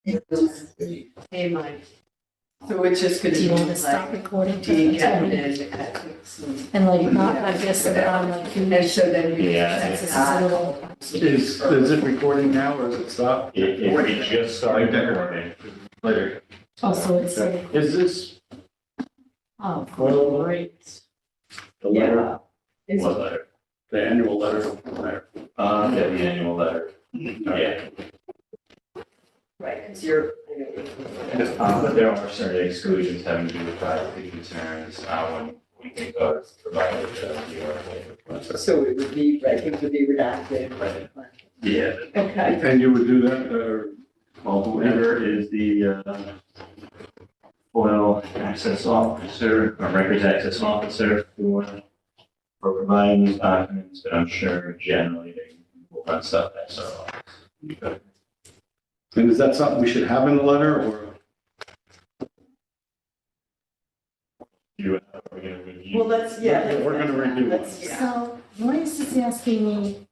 Hey, Mike. So it's just gonna Do you be want to stop like recording? the captain ethics And like, not, I guess, on like. and so then you. Yeah. This is a little. Is it recording now or is it stopped? It just started recording. Later. Also, it's. Is this Oh, Well, great. the letter, It's- What letter? the annual letter? There. Yeah, the annual letter. Yeah. Right, it's your. But there are certain exclusions having to do with privacy concerns, when we can go provide the. So it would be, right, it would be redacted. Right. Yeah. Okay. And you would do that, or multiple? Whoever is the, oil access officer, or records access officer for providing these documents, but I'm sure generally they will run stuff that's our office. And is that something we should have in the letter, or? You, are gonna review? Well, let's, yeah. We're gonna review it. Let's, yeah. So, Maurice is asking me,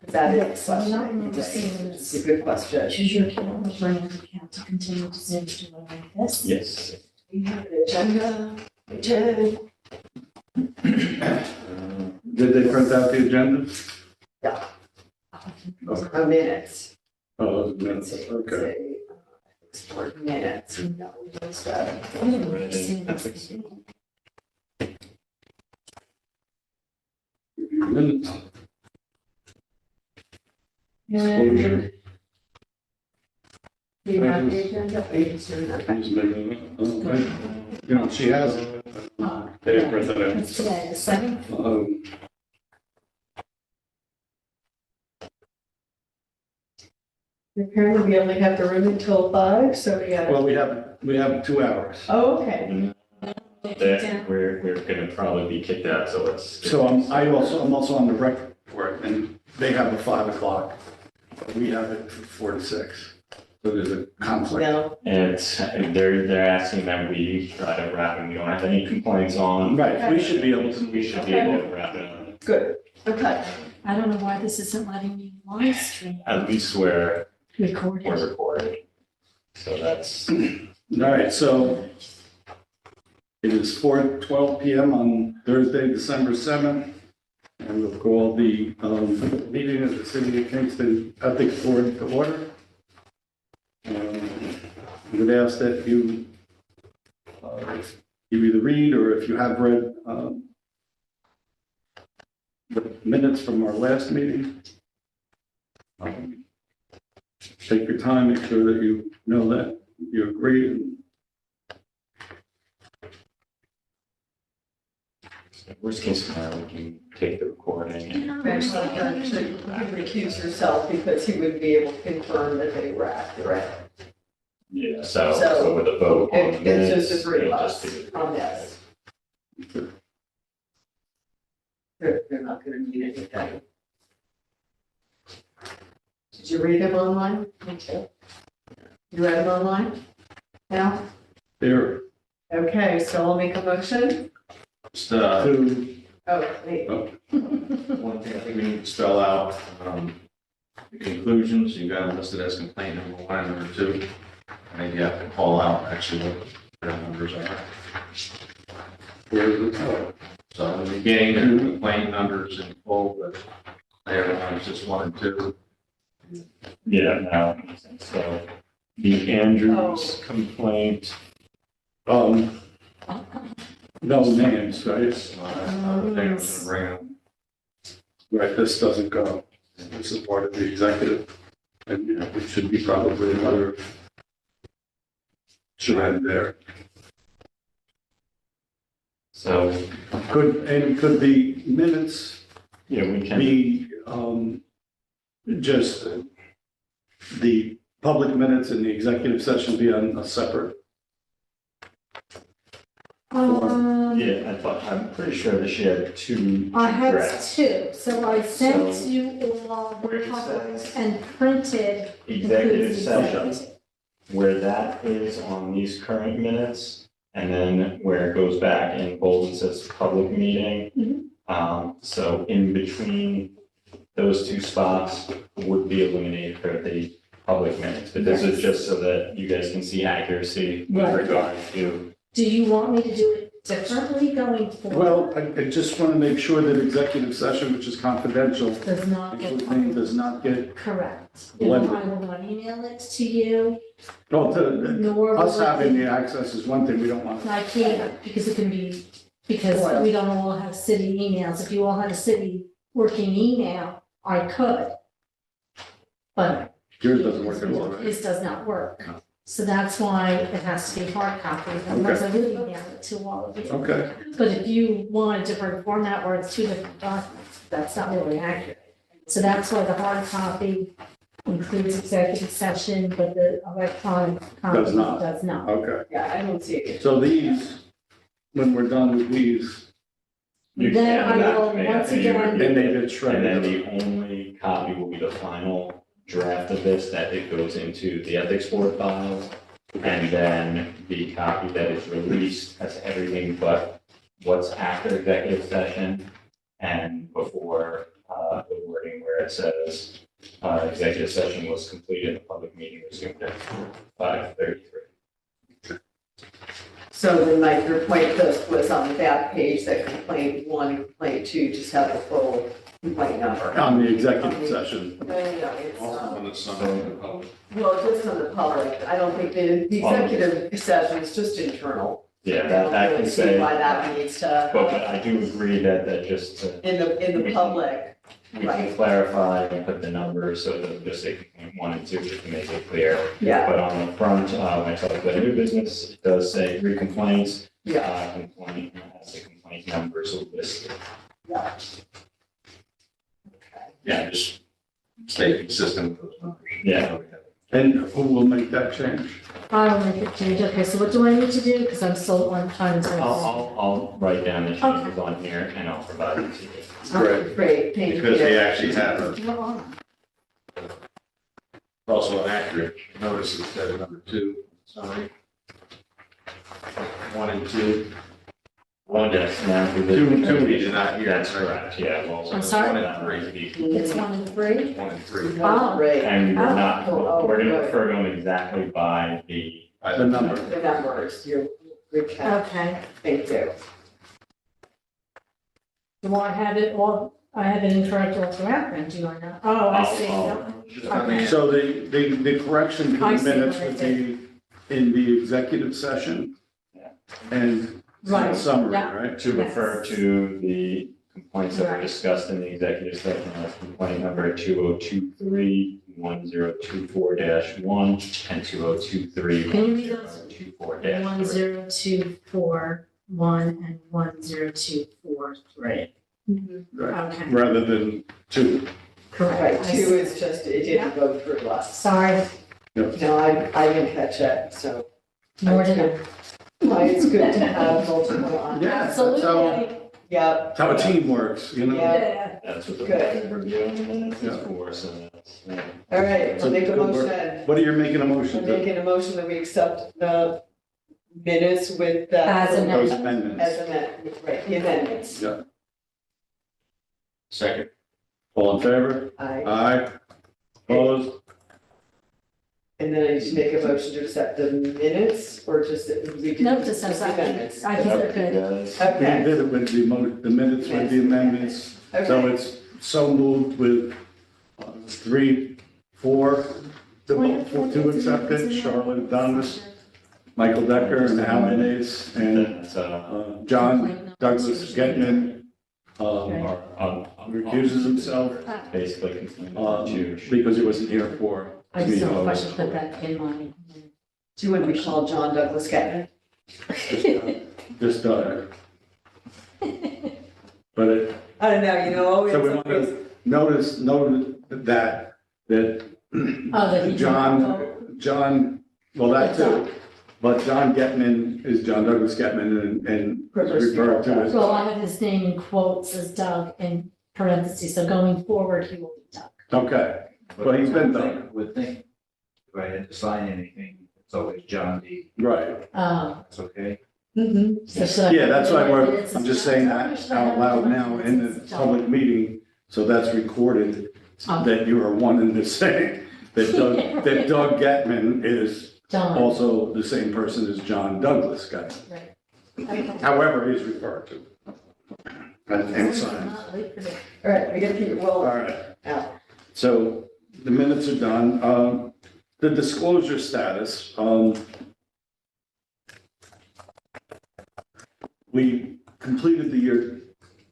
That is yes, a I'm not question. understanding It's this. a good question. Choose your account, or bring your account to continue to Zoom to like this. Yes. We have an agenda, agenda. Did they print out the agenda? Minutes. Oh, those Let's minutes, see, okay. Export minutes. No, just, I didn't understand this. Minutes. And do you have the agenda? Are you just doing that? Who's making it? Okay. You know, she has it. They didn't print it out. It's today, the seventh. Apparently we only have the room until 5, so we got. Well, we have 2 hours. Oh, okay. That we're gonna probably be kicked out, so let's. So I'm also on the record for it, and they have a 5 o'clock. We have it from 4 to 6. So there's a conflict. No, It's, they're asking that we try to wrap it, we don't have any complaints on. Right, we should be able to. We should be able to wrap it up, good. Okay. I don't know why this isn't letting me live stream at least where record we're it. recording. So that's, All right, so it is 4:12 PM on Thursday, December 7th. And we'll call the meeting of the City of Kingston Ethics Board to order. I would ask that you either read, or if you have read the minutes from our last meeting. Take your time, make sure that you know that you agree. And worst case scenario, we can take the recording and. Actually, you recuse yourself because he wouldn't be able to confirm that they were accurate. Yeah, so So, with a vote on It's this. just the 3 of it'll us just be- on this. They're not gonna need anything. Did you read them online? Okay. You read them online? Yeah? there Okay, so I'll make a motion. Just, to, Oh, wait. one thing I think we need to spell out, the conclusions, you got them listed as complaint number 1 and number 2. I think you have to call out actually what their numbers are. where is it? So in the beginning, the complaint numbers in full, but later on, it's just 1 and 2. Yeah, now, so the Andrews complaint, No names, right? So I would think I'm gonna bring them. Right, this doesn't go. This is part of the executive. And, you know, it should be probably another shred there. so, Could the minutes yeah, we can. be, just the public minutes and the executive session be on a separate? Yeah, I thought, I'm pretty sure that she had 2 I had drafts. 2, so I sent So, you all where the it copies says and printed. Executive session, executive. where that is on these current minutes, and then where it goes back in bold and says public meeting. So in between those 2 spots would be eliminated for the public minutes, but this is just so that you guys can see accuracy with Right. regard to. Do you want me to do it differently going forward? Well, I just want to make sure that executive session, which is confidential, Does not get. does not get, Correct. Blended. I will not email it to you, well, nor will us having it, the access is one thing, we don't want. I can't, because it can be, because we don't all have city emails. If you all had a city working email, I could. But Yours doesn't work at all, right? his does not work. So that's why it has to be hard copy, otherwise I would email it to all of you. Okay, But if you want a different format where it's two different documents, that's not really accurate. So that's why the hard copy includes executive session, but the electronic copy Does not. does not. okay. Yeah, I don't see it. So these, when we're done with these, you Then can I will, add that, once and you again- would then get- they get And then shredded. the only copy will be the final draft of this, that it goes into the ethics board file. And then the copy that is released has everything but what's after executive session and before, the wording where it says, executive session was completed, the public meeting resumed at 5:33. So then like your point post was on the back page that complaint 1 and complaint 2 just have the full complaint number. On the executive session. No, it's, Also, when it's something in the public. well, just on the public, I don't think the executive session is just internal. Yeah, I that don't can really see say, why that needs but to, I do agree that just to in the public, we can right, clarify and put the numbers so that just say complaint 1 and 2, just to make it clear. yeah, But on the front, when I talk about new business, it does say 3 complaints. yeah, Complaint, has the complaint numbers listed. yeah. Yeah, just stay consistent with those numbers. Yeah. And who will make that change? I will make it change. Okay, so what do I need to do? Because I'm still on time to. I'll write down the changes on here and I'll provide it to you. Great. Great, thank you. Because they actually have You're on. also an accurate notice instead of number 2, sorry. 1 and 2. Yes, now. Two, we did not hear. That's correct, yeah. Well, I'm sorry? 1 and 3. It's 1 and 3? 1 and 3. Oh. Great, And we're not, Oh, we're gonna good. refer to them exactly by the, The number. the numbers, you're, good catch, Okay. thank you. Do I have it all, I have it incorrect all throughout then, do I not? Oh, I see. Okay. So the correction to I the see minutes what I would be in the executive session. Yeah. And Right, summary, yeah. right? to refer Yes. to the complaints that were Right. discussed in the executive session as complaint number 2023 1024-1 and 2023 Can you read those? 1024-3. 10241 and 10243. Right. Okay, Rather than two. Right, correct. I 2 see. is just, it didn't go through us. Sorry, No, I didn't catch it, so. more to do. Why it's good to have multiple on. Yeah, that's Absolutely. Yep, how a team works, you know? Yeah. That's what the Good. review and minutes is Yeah. for, so that's, yeah. all right, So I'll make a good work. motion. What are you making a I'm motion to? making a motion that we accept the minutes with the. As amended. Those amendments. As amendment, right, the amendments. Yeah. Second. All in favor? Aye. Opposed? And then I need to make a motion to accept the minutes, or just, we can. No, just as the I amendments. think, I think they're good. Guys, We Okay, did it with the minutes with the amendments. So okay, it's so moved with 3, 4, to accept it. Charlotte Dundas, Michael Decker, and Alan Ace, and that's, John Douglas Getman recuses himself basically continuing to. because he wasn't here for. I just don't know if I should put that in my. do you want to be called John Douglas Getman? Just, but it, I don't know, you know, so we it's want to notice that Oh, that he. John, well, that too, but John Getman is John Douglas Getman and referred to as. Well, I have his name in quotes as Doug in parentheses, so going forward, he will be Doug. Okay, well, he's been done, Would think, if I had to sign anything, it's always John D. right. That's okay? Mm-hmm. So should I- Yeah, that's why It's- I'm just saying that out loud now in the public meeting, so that's recorded, Oh. that you are one and the same. that Doug Getman is John, also the same person as John Douglas Getman. right. Okay. However, he's referred to. And signed. Not late for this. All right, we gotta keep it All well right, out. so the minutes are done. The disclosure status, we completed the year.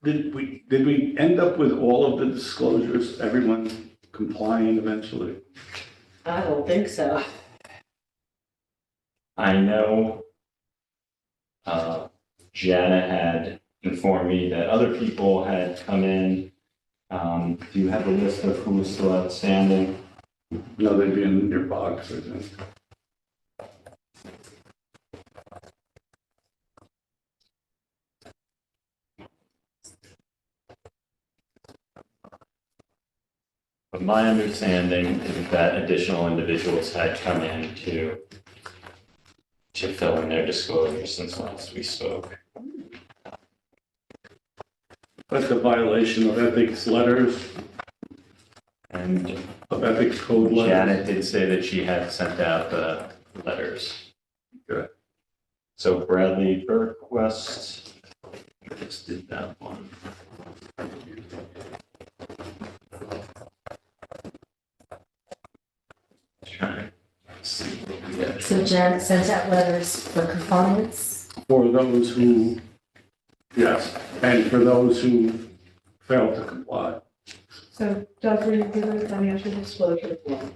Did we end up with all of the disclosures, everyone complying eventually? I don't think so. I know Jana had informed me that other people had come in. Do you have a list of who is still outstanding? No, they'd be in your box, I think. But my understanding is that additional individuals had come in to fill in their disclosures since last we spoke. That's a violation of ethics letters, And of ethics code letters. Janet did say that she had sent out the letters. Good. So Bradley Burquest, I just did that one. Trying to see what we got. So Jen sent out letters for compliance. For those who, yes, and for those who fail to comply. So Doug, will you give a financial disclosure form?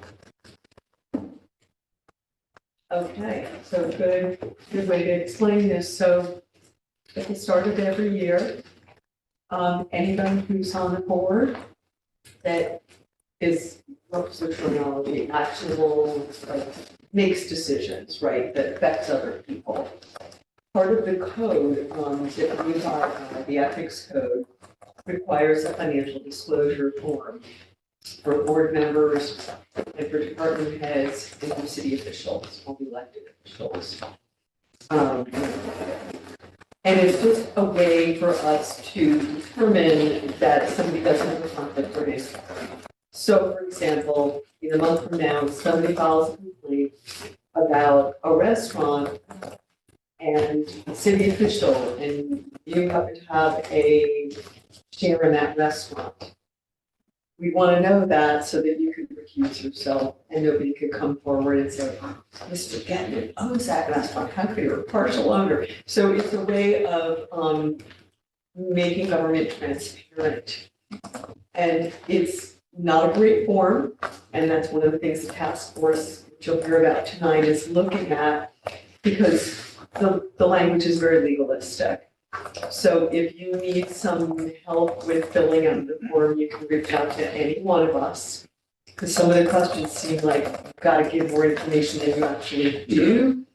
Okay, so good way to explain this. So at the start of every year, anybody who's on the board that is, what's the terminology, actionable, like, makes decisions, right, that affects other people. Part of the code, that we got, the ethics code, requires a financial disclosure form for board members and for department heads and for city officials, or elected officials. And it's just a way for us to determine that somebody doesn't have a conflict of interest. So for example, in a month from now, somebody files a complaint about a restaurant and city official, and you happen to have a share in that restaurant. We want to know that so that you can recuse yourself and nobody could come forward and say, Mr. Getman owns that restaurant, how could you're a partial owner? So it's a way of making government transparent. And it's not a great form, and that's one of the things the task force, which you'll hear about tonight, is looking at, because the language is very legalistic. So if you need some help with filling out the form, you can reach out to any one of us. Because some of the questions seem like you've got to give more information than you actually do.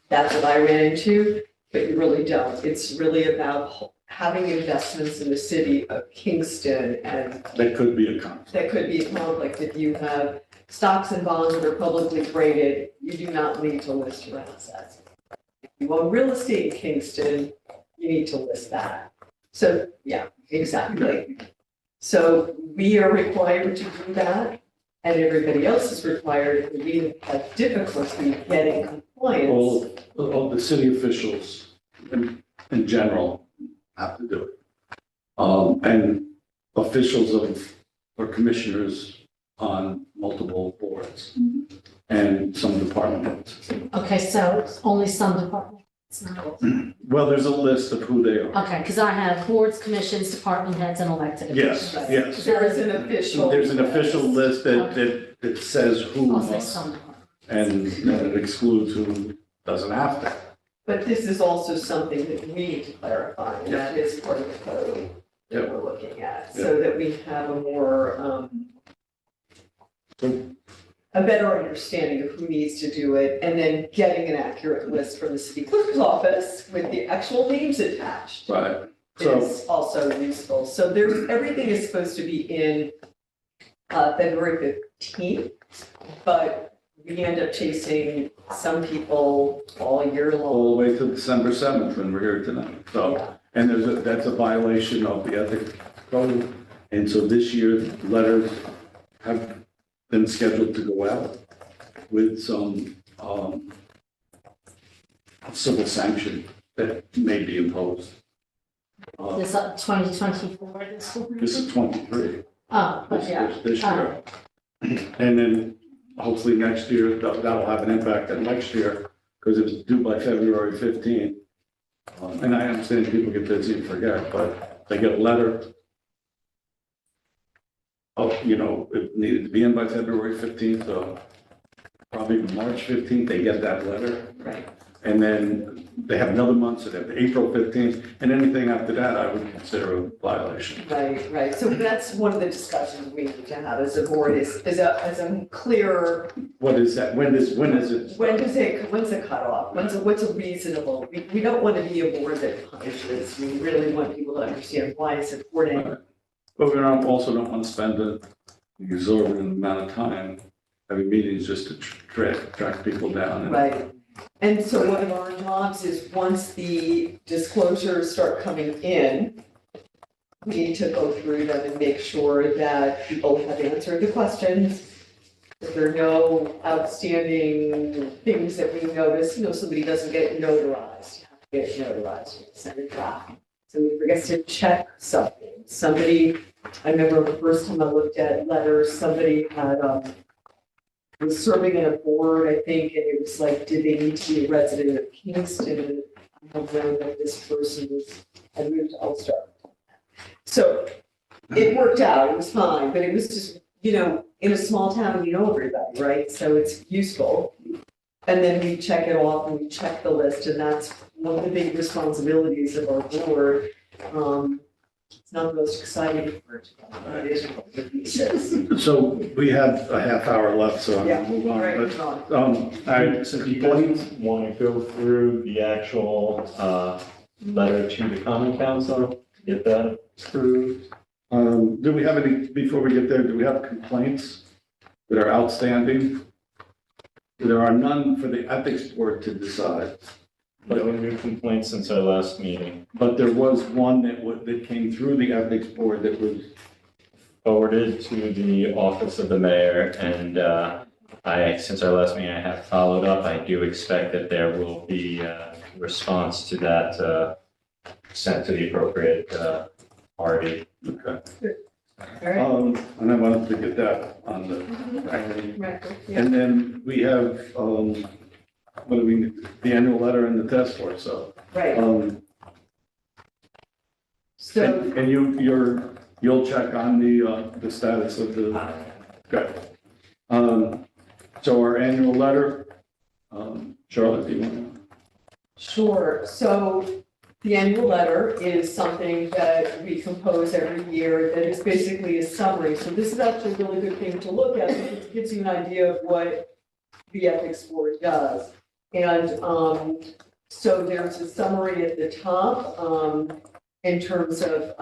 That's what I ran into, but you really don't. It's really about having investments in the city of Kingston, and That could be a conflict. that could be a conflict. If you have stocks and bonds that are publicly traded, you do not need to list your assets. If you own real estate in Kingston, you need to list that. So, yeah, exactly. So we are required to do that, and everybody else is required. We have difficulty getting compliance. All the city officials in general have to do it. And officials or commissioners on multiple boards and some department heads. Okay, so it's only some departments, it's not all. Well, there's a list of who they are. Okay, because I have boards, commissions, department heads, and elected Yes, officials. yes. There is an official. There's an official list that says who I'll say must, some departments. and then it excludes who doesn't have to. But this is also something that we need to clarify, and that is part of the code that we're looking at, so that we have a more, a better understanding of who needs to do it, and then getting an accurate list from the city clerk's office with the actual names attached Right. So, is also useful. So there's, everything is supposed to be in February 15th, but we end up chasing some people all year long. all the way to December 7th when we're here tonight. So, Yeah. and that's a violation of the ethics code. And so this year, letters have been scheduled to go out with some, civil sanction that may be imposed. This 2024, this one? This is 23. Oh, but yeah. This year. And then hopefully next year, that'll have an impact on next year, because it was due by February 15th. And I understand people get busy and forget, but they get a letter. Oh, it needed to be in by February 15th, so probably March 15th, they get that letter. Right. And then they have another month, so they have April 15th, and anything after that, I would consider a violation. Right, right. So that's one of the discussions we need to have as a board is a clear, What is that? When is it? when's the cutoff? What's a reasonable? We don't want to be a board that punishes. We really want people to understand why it's important. But we also don't want to spend an exorbitant amount of time having meetings just to track people down. And Right. And so one of our jobs is once the disclosures start coming in, we need to go through them and make sure that people have answered the questions. That there are no outstanding things that we notice, somebody doesn't get notarized, you have to get it notarized, you send it back. Somebody forgets to check something. I remember the first time I looked at letters, somebody had, was serving on a board, I think, and it was like, did they need to be a resident of Kingston? And I don't know that this person had moved to Ulster. So it worked out, it was fine, but it was just, in a small town, you know everybody, right? So it's useful. And then we check it off and we check the list, and that's one of the big responsibilities of our board. It's not the most exciting part, but it is what it says. so we have a half hour left, so I'm Yeah, gonna move on. right, But, Ron. So do you guys want to go through the actual letter to the common council, get that approved? do we have any, before we get there, do we have complaints that are outstanding? There are none for the ethics board to decide, No new complaints since our last meeting. but there was one that came through the ethics board that was, Forwarded to the office of the mayor, and since our last meeting, I have followed up. I do expect that there will be a response to that sent to the appropriate party. okay. All right. And I wanted to get that on the, Record, yeah. and then we have, what do we, the annual letter and the task force, so. Right, so, And you'll check on the status of the, okay. So our annual letter, Charlotte, do you want sure, so the annual letter is something that we compose every year that is basically a summary. So this is actually a really good thing to look at because it gives you an idea of what the ethics board does. And so there's a summary at the top in terms of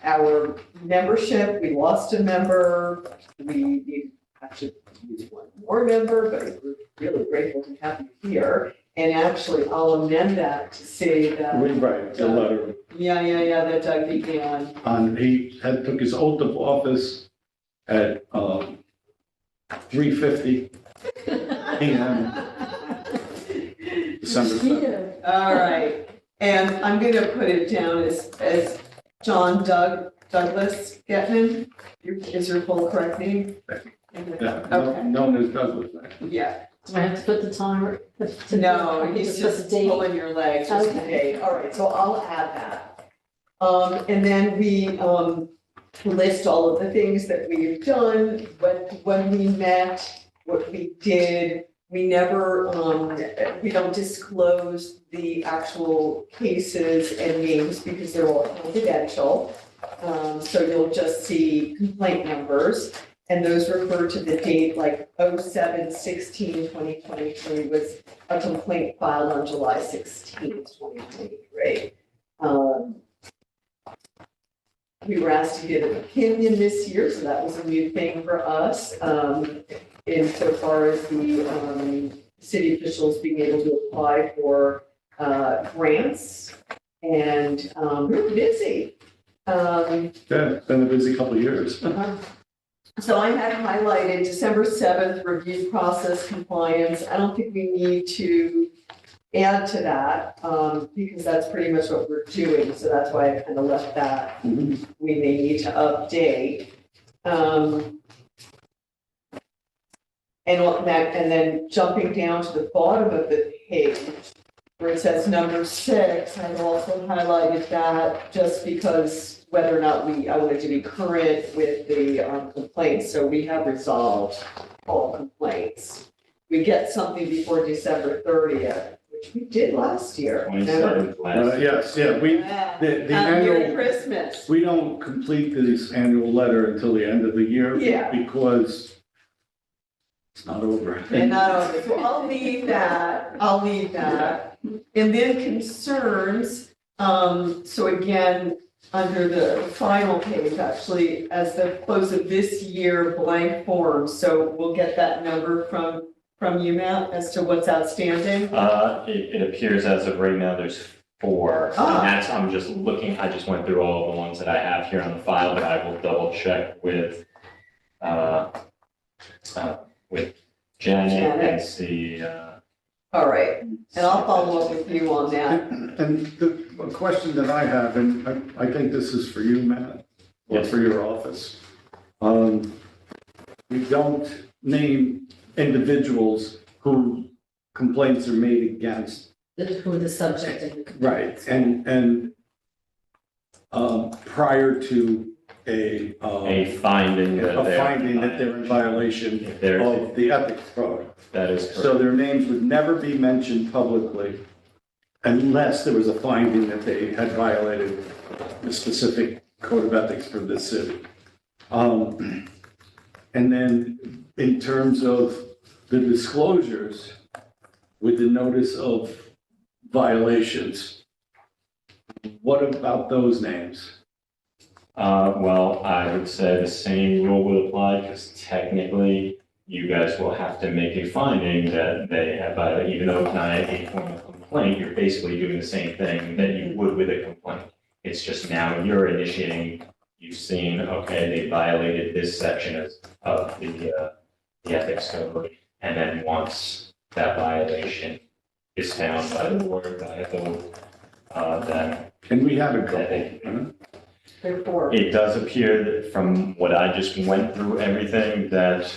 our membership. We lost a member. We need actually use one more member, but we're really grateful to have you here. And actually, I'll amend that to say that. to? Right, the letter. Yeah, that Doug began. He took his oath of office at 3:50 p.m. December 7th. All right, and I'm gonna put it down as John Douglas Getman, is your full correct name? Yeah, Okay, known as Douglas. yeah, Do I have to put the time? no, he's Just put the just date? pulling your leg, just the Okay. date, all right, so I'll add that. And then we, list all of the things that we've done, when we met, what we did. We never, we don't disclose the actual cases and names because they're all confidential. So you'll just see complaint numbers, and those refer to the date like 07/16/2023 was a complaint filed on July 16th, 2023. We were asked to give an opinion this year, so that was a new thing for us. Insofar as the city officials being able to apply for grants, and we're busy. Yeah, it's been a busy couple of years. So I had highlighted December 7th, review process compliance. I don't think we need to add to that, because that's pretty much what we're doing, so that's why I kind of left that. We may need to update. And then jumping down to the bottom of the page, where it says number 6, I've also highlighted that just because whether or not I wanted to be current with the complaints, so we have resolved all complaints. We get something before December 30th, which we did last year. Remember? 27th last. Yes, yeah, Yeah. the Merry annual, Christmas. we don't complete this annual letter until the end of the year. Yeah. Because it's not over. And not over, so I'll leave that. And then concerns, so again, under the final page, actually, as the close of this year, blank form, so we'll get that number from you, Matt, as to what's outstanding. It appears as of right now, there's 4. Ah. And that's, I'm just looking, I just went through all the ones that I have here on the file, but I will double check with Janet and see, All right, and I'll follow up with you on that. And the a question that I have, and I think this is for you, Matt, or Yes. for your office. We don't name individuals who complaints are made against. Who the subject of the. Right. And prior to a finding that they're. finding that they're in violation If they're, of the ethics code. that is So correct. their names would never be mentioned publicly unless there was a finding that they had violated the specific code of ethics for this city. And then in terms of the disclosures with the notice of violations, what about those names? Well, I would say the same rule would apply because technically you guys will have to make a finding that they have violated, even though it's not a formal complaint, you're basically doing the same thing that you would with a complaint. It's just now you're initiating, you've seen, okay, they violated this section of the ethics code. And then once that violation is found by the board, by a vote, then And we have a that couple. they huh? Therefore, it does appear that from what I just went through everything that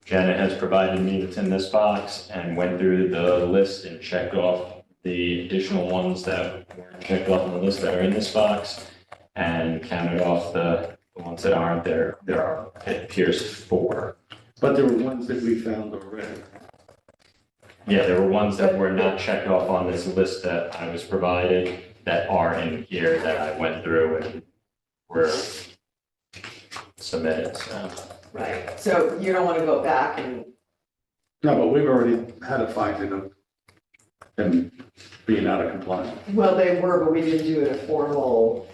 Janet has provided me that's in this box and went through the list and checked off the additional ones that weren't checked off on the list that are in this box and counted off the ones that aren't there. There are, it appears 4. But there were ones that we found already. Yeah, there were ones that were not checked off on this list that I was provided that are in here that I went through and were submitted, so. right, so you don't want to go back and, No, but we've already had a finding of them being out of compliance. well, they were, but we didn't do it a formal,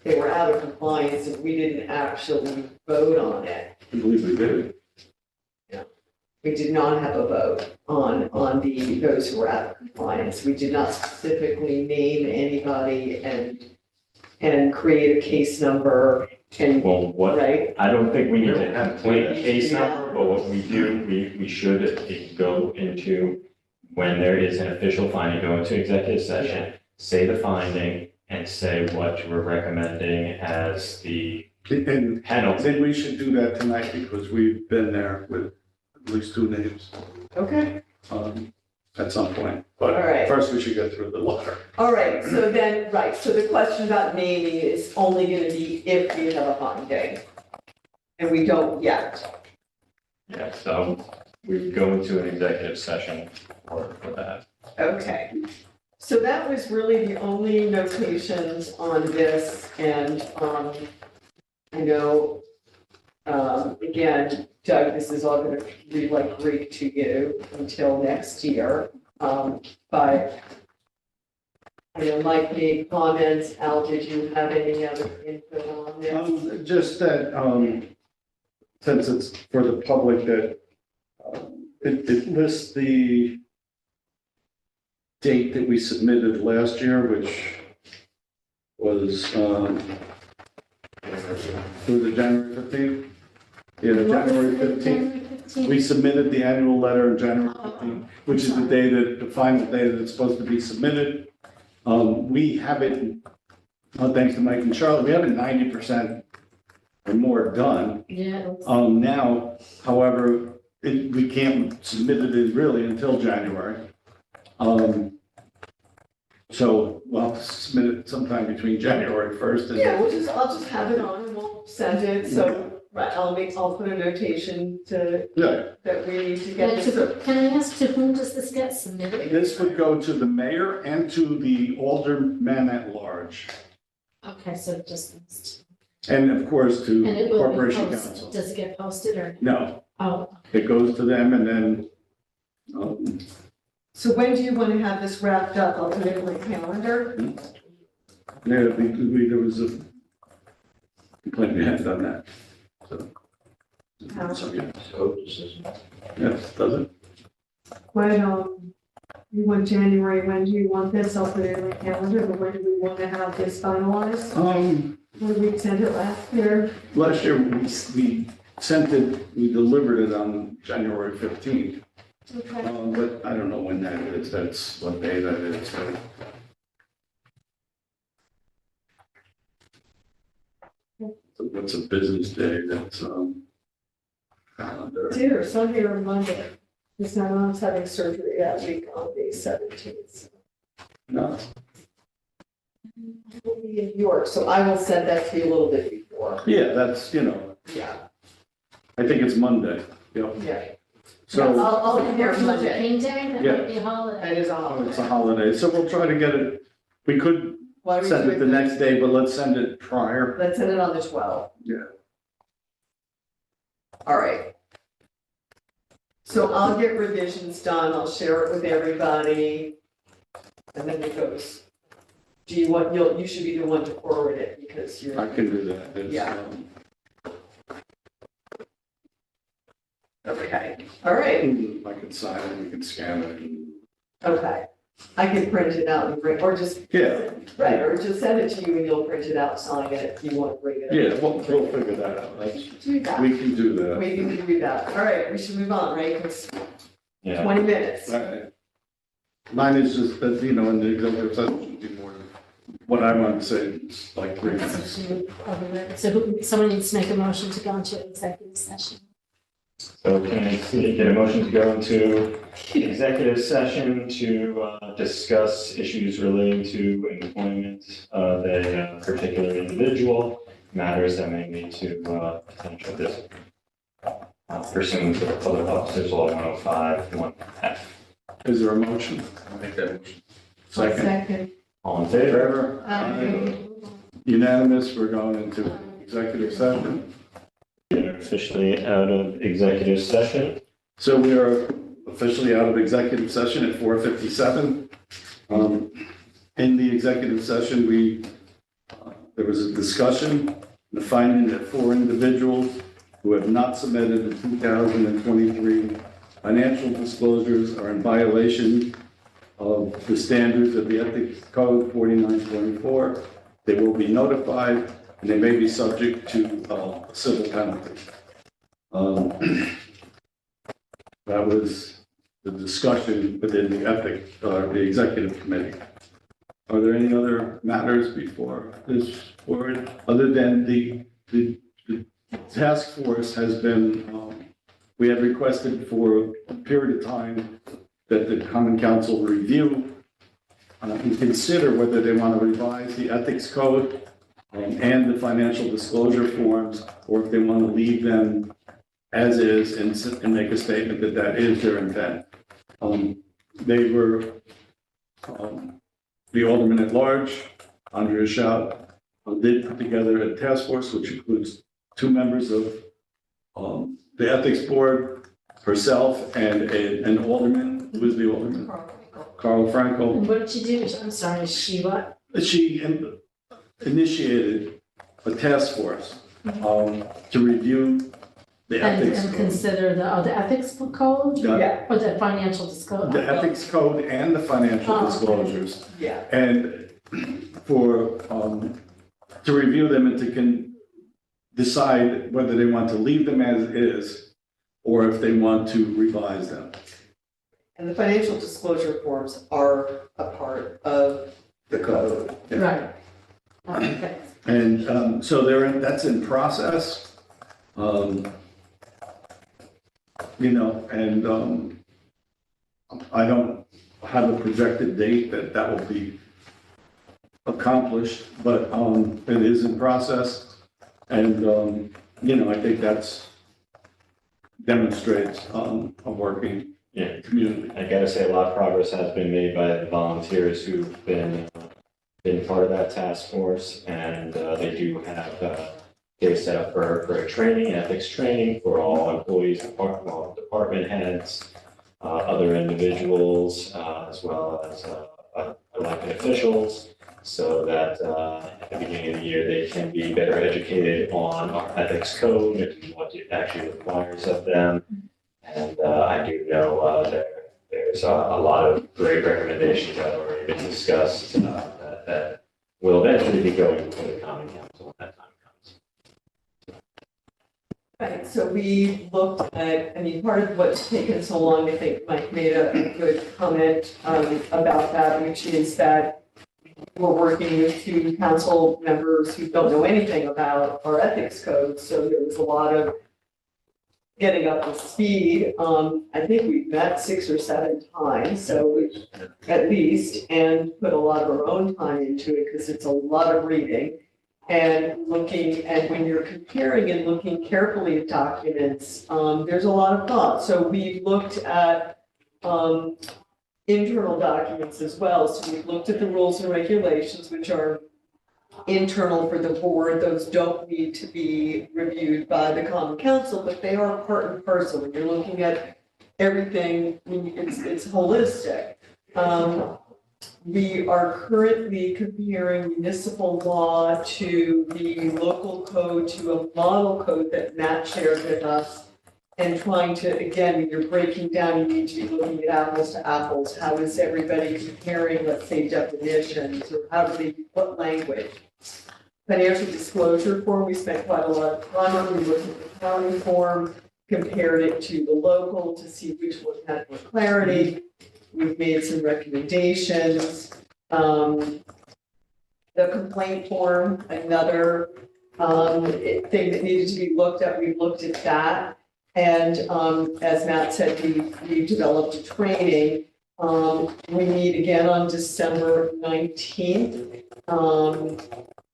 they were out of compliance and we didn't actually vote on it. I believe we did. We did not have a vote on those who were out of compliance. We did not specifically name anybody and create a case number and, Well, what, right? I don't think we need We to don't have to complete do a that. case number, but what we do, we should go into, when there is an official finding, go into executive session, say the finding, and say what we're recommending as the And penalty. then we should do that tonight because we've been there with at least 2 names Okay, at some point. All But right. first we should get through the letter. all right, so then, right, so the question about naming is only gonna be if we have a finding. And we don't yet. Yeah, so we go into an executive session for that. Okay, so that was really the only notations on this, and, I know, again, Doug, this is all gonna read like Greek to you until next year, but I know Mike made comments. Al, did you have any other input on this? Just that, since it's for the public, that it lists the date that we submitted last year, which was, it was January 15th. Yeah, What was January the 15th. January 15th? We submitted the annual letter on January 15th, which is the day that, the final day that it's supposed to be submitted. We have it, thanks to Mike and Charlotte, we have it 90% or more done. Yeah, it was- Now, however, we can't submit it really until January. So we'll have to submit it sometime between January 1st and. Yeah, I'll just have it on and we'll send it, so, right, I'll put a notation to, Yeah, that we need to get Yeah, this. Can I ask, to whom does this get submitted? this would go to the mayor and to the alderman at large, Okay, so it just, and of course to and it will be Corporation posted, Council. does it get posted or? No, Oh, it goes to them and then, So when do you want to have this wrapped up? I'll put it in my calendar. yeah, there was a complaint we had done that. So, yeah, So this is. yes, does it? When, you want January, when do you want this? I'll put it in my calendar, but when do we want to have this finalized? When we sent it last year? Last year, we sent it, we delivered it on January 15th. Okay. But I don't know when that is, that's what day that is, so. So what's a business day, that's, calendar. It's either Sunday or Monday. Because my mom's having surgery that week on the 17th. No, We'll be in York, so I will send that to you a little bit before. yeah, that's, you know, Yeah, I think it's Monday, yep. yeah. So, I'll be there Martin Luther Monday. King Day, that Yeah. might be a holiday. That is a oh, it's a holiday. holiday, so we'll try to get it, we could Why don't we send do it the next day, but let's send it prior. Let's send it on the 12th. Yeah. All right. So I'll get revisions done, I'll share it with everybody, and then it goes. Do you want, you should be the one to forward it, because I you're, can do that. It's, Yeah. okay, all right, I can sign it, we can scan it, and- okay. I can print it out and bring, or just, yeah, right, or just send it to you and you'll print it out, sign it, if you want to bring it. yeah, we'll figure that out, We that's, should do that. we can do that. We can do that. All right, we should move on, right? It's Yeah. 20 minutes. Right. Mine is just that, you know, in the executive session, should be more, what I want to say is like 3 minutes. So someone needs to make a motion to go into executive session. So can I get a motion to go into executive session to discuss issues relating to employment of a particular individual, matters that may lead to potential discipline pursuant to the Public Officers Law 105, 1F. Is there a motion? I'll make that motion. Second. All in favor? Favor? Unanimous, we're going into executive session. We're officially out of executive session. So we are officially out of executive session at 4:57. In the executive session, there was a discussion, the finding that 4 individuals who have not submitted the 2023 financial disclosures are in violation of the standards of the Ethics Code 4924. They will be notified and they may be subject to a civil penalty. That was the discussion within the executive committee. Are there any other matters before this board, other than the task force has been, we had requested for a period of time that the common council review and consider whether they want to revise the ethics code and the financial disclosure forms, or if they want to leave them as is and make a statement that that is their intent. They were, the alderman at large, Andrea Schaub, did put together a task force, which includes 2 members of the ethics board, herself, and an alderman. Who is the alderman? Carl Frankel. And what did you do? I'm sorry, she what? She initiated a task force to review the ethics And code. consider the ethics code Yeah, or the financial disclosure? The ethics code and the financial Oh, okay. disclosures. yeah. And for, to review them and to decide whether they want to leave them as is or if they want to revise them. And the financial disclosure forms are a part of the code. Right. Okay. And so that's in process. You know, and I don't have a projected date that will be accomplished, but it is in process. And, you know, I think that's demonstrates a working Yeah. community. I gotta say, a lot of progress has been made by the volunteers who've been part of that task force, and they do have, they're set up for a training, ethics training for all employees, department heads, other individuals, as well as elected officials, so that at the beginning of the year, they can be better educated on our ethics code and what it actually requires of them. And I do know there's a lot of great recommendations that have already been discussed that will eventually be going before the common council when that time comes. Right, so we looked at, I mean, part of what's taken so long, I think Mike made a good comment about that, which is that we're working with two council members who don't know anything about our ethics code, so there was a lot of getting up to speed. I think we've met 6 or 7 times, so at least, and put a lot of our own time into it because it's a lot of reading. And looking, and when you're comparing and looking carefully at documents, there's a lot of thought. So we looked at internal documents as well. So we've looked at the rules and regulations, which are internal for the board. Those don't need to be reviewed by the common council, but they are part and parcel. When you're looking at everything, it's holistic. We are currently comparing municipal law to the local code, to a model code that Matt shared with us, and trying to, again, when you're breaking down, you need to be looking at apples to apples. How is everybody comparing, let's say, definitions, or how do they, what language? Financial disclosure form, we spent quite a lot of time on. We looked at the county form, compared it to the local to see which one had more clarity. We've made some recommendations. The complaint form, another thing that needed to be looked at, we looked at that. And as Matt said, we developed a training. We meet again on December 19th.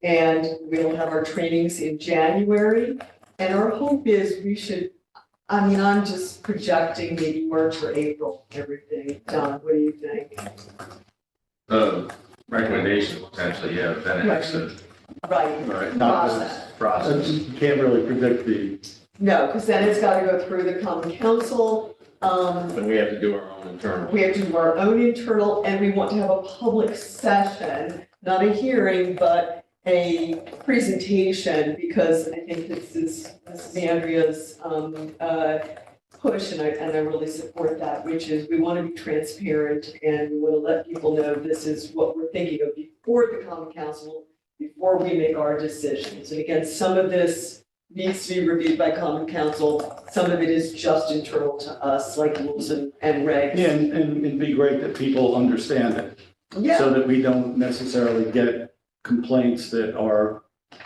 And we'll have our trainings in January. And our hope is we should, I mean, I'm just projecting maybe March or April, everything done. What do you think? Recommendation potentially, yeah, then it has to. Right, Right. process. You can't really predict the, No, because then it's got to go through the common council. But we have to do our own internal. We have to do our own internal, and we want to have a public session, not a hearing, but a presentation, because I think this is Andrea's push, and I really support that, which is we want to be transparent and we want to let people know this is what we're thinking of before the common council, before we make our decisions. And again, some of this needs to be reviewed by common council, some of it is just internal to us, like rules and regs. yeah, and it'd be great that people understand it. Yeah. So that we don't necessarily get complaints that are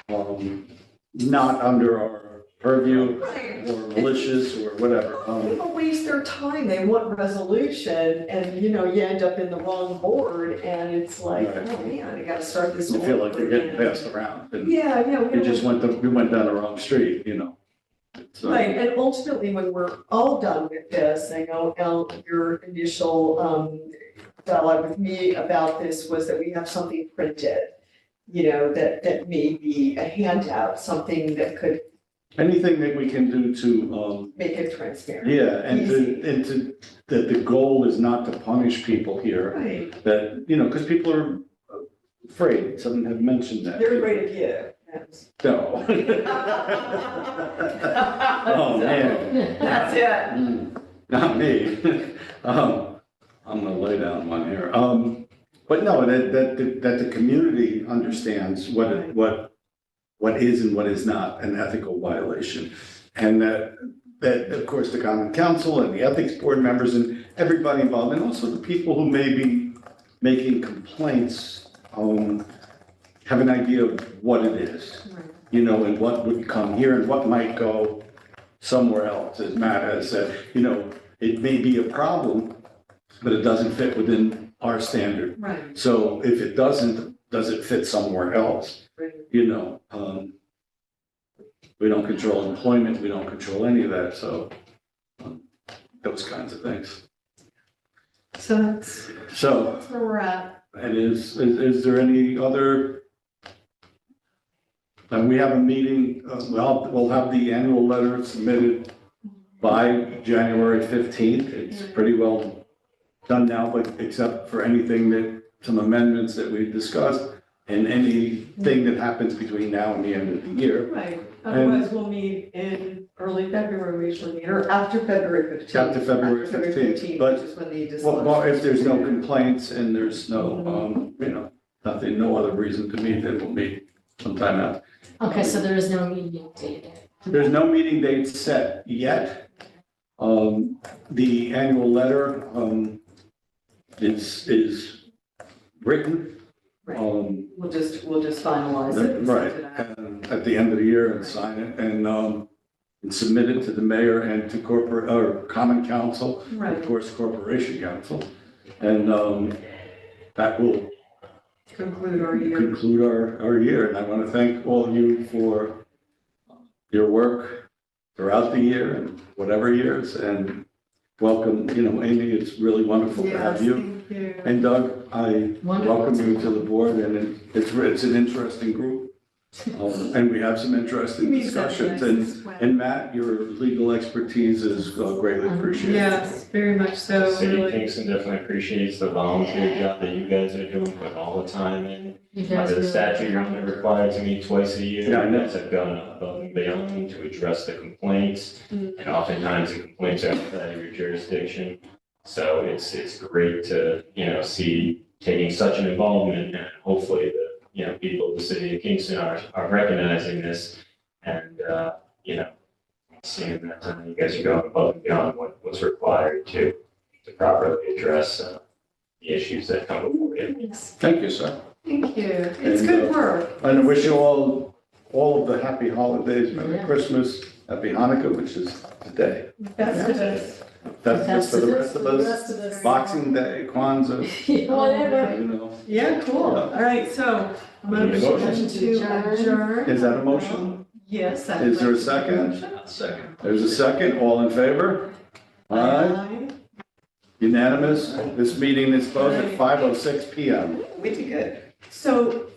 not under our purview Right. or malicious or whatever. People waste their time, they want resolution, and you end up in the wrong board, and it's like, Right. oh man, I gotta start this. You feel like you're getting over again. passed around and Yeah, you just we went down the wrong street, you know. So- right, and ultimately, when we're all done with this, I know, El, your initial dialogue with me about this was that we have something printed, that may be a handout, something that could Anything that we can do to, make it transparent. yeah, and to, that the goal is not to punish people here, Right, that, because people are afraid, some have mentioned that. they're afraid of you. Yes. No. Oh, man. That's it. Not me. I'm gonna lay down one here. But no, that the community understands what what is and what is not an ethical violation. And that, of course, the common council and the ethics board members and everybody involved, and also the people who may be making complaints, have an idea of what it is, you know, and what would come here and what might go somewhere else. As Matt has said, you know, it may be a problem, but it doesn't fit within our standard. Right. So if it doesn't, does it fit somewhere else? Right. You know, we don't control employment, we don't control any of that, so those kinds of things. So that's So, where we're at. and is there any other? And we have a meeting, we'll have the annual letter submitted by January 15th. It's pretty well done now, but except for anything that, some amendments that we've discussed and anything that happens between now and the end of the year. Right, otherwise we'll meet in early February, we usually meet, or after February 15th. After February 15th, but- Which is when the Well, if there's no dissolution. complaints and there's no, you know, nothing, no other reason to meet, then we'll meet sometime after. Okay, so there is no meeting date. There's no meeting date set yet. The annual letter, is written. Right. Um, We'll just finalize it. and send right, it out. and at the end of the year and sign it and submit it to the mayor and to corporate, or common council, of Right, course, corporation council. And, that will conclude our year. conclude our year. And I want to thank all of you for your work throughout the year and whatever years. And welcome, you know, Amy, it's really wonderful to Yes, have you. thank you. And Doug, I Wonderful. welcome you to the board, and it's an interesting group. And we have some interesting You mean that discussions. nice as well. And Matt, your legal expertise is greatly appreciated. Yes, very much so, The city of really. Kingston definitely appreciates the volunteer job that you guys are doing, putting all the time in. You guys Under the really- statute, you're only required to meet twice a year. Yeah, I know. You guys have gone above and beyond to address the complaints. Mm. And oftentimes the complaints are outside of your jurisdiction. So it's great to, you know, see taking such an involvement, and hopefully the, you know, people of the city of Kingston are recognizing this and, you know, seeing that you guys are going above and beyond what's required to properly address the issues that come before you. Thank you, sir. Thank you. It's And, good work. And I wish you all of the happy holidays, Merry Yeah. Christmas, Happy Hanukkah, which is today. That's it. That's for the rest of us. rest of us. Boxing Day, Kwanzaa, Whatever. you know. Yeah, cool. Yeah. All right, so Need a motion? motion to adjourn. Is that a motion? Yes. I'd Is there a like to make second? motion. Second. There's a second, all in favor? Aye, unanimous. This meeting is closed at 5:06 PM. We did good. So